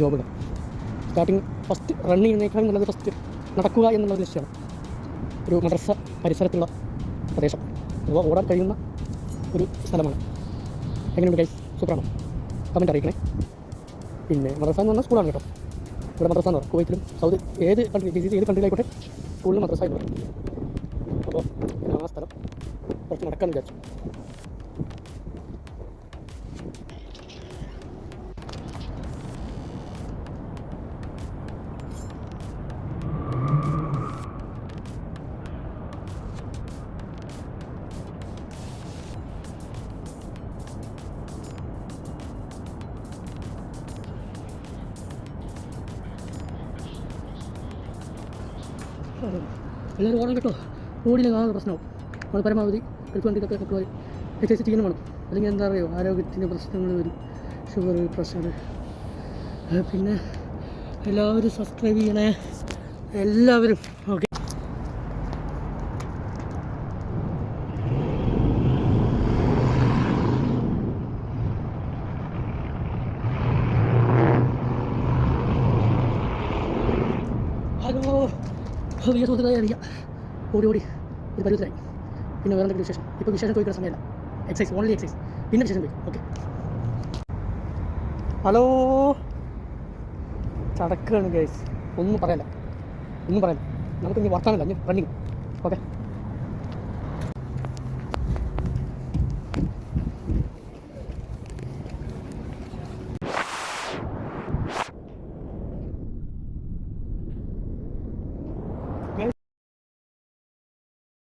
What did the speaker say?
ജോബുകൾ starting first run ചെയ്യുന്നതിനേക്കാളും നല്ലത് first നടക്കുക എന്നുള്ളത് ലക്ഷ്യമാണ്. ഒരു മദ്രസ പരിസരത്തുള്ള പ്രദേശം അഥവാ ഓടാൻ കഴിയുന്ന ഒരു സ്ഥലമാണ്. എങ്ങനെയുണ്ട് ഗൈസ്? സൂപ്പറാണോ? കമൻറ്റ് അറിയിക്കണേ. പിന്നെ മദ്രസ എന്ന് പറഞ്ഞാൽ സ്കൂളാണ് കേട്ടോ. ഇവിടെ മദ്രസ എന്ന് പറയും. കുവൈറ്റിലും സൗദി ഏത് കൺട്രിയിലായിക്കോട്ടെ സ്കൂളിൽ മദ്രസ ആയിട്ട് പറയും. അപ്പോൾ ആ സ്ഥലം കുറച്ച് നടക്കാമെന്ന് വിചാരിച്ചു. എല്ലാവരും ഓടാൻ കേട്ടോ. ഓടിയില്ലെങ്കിൽ ആകെ പ്രശ്നമാവും. നമ്മൾ പരമാവധി ഗൾഫ് കൺട്രിയിലൊക്കെ മക്കൾ എക്സസൈസ് ചെയ്യുന്ന വേണം. അല്ലെങ്കിൽ എന്താ പറയുക, ആരോഗ്യത്തിൻ്റെ പ്രശ്നങ്ങൾ വരും, ഷുഗർ, പ്രഷർ. പിന്നെ എല്ലാവരും സബ്സ്ക്രൈബ് ചെയ്യണേ, എല്ലാവരും. ഓക്കെ, ഹലോ വലിയ സുഹൃത്തുക്കളെ അറിയാം. ഓടി ഒരു പരുവത്തിലായി. പിന്നെ വേറെ എന്തെങ്കിലും വിശേഷം? ഇപ്പോൾ വിശേഷം ചോദിക്കുന്ന സമയമല്ല. Exercise, only exercise. പിന്നെ വിശേഷം പോയി. Okay, hello. ചടക്കാണ് ഗൈസ്. ഒന്നും പറയല്ല. നമുക്കിനി വർത്താനല്ല, റണ്ണിങ്. ഓക്കെ.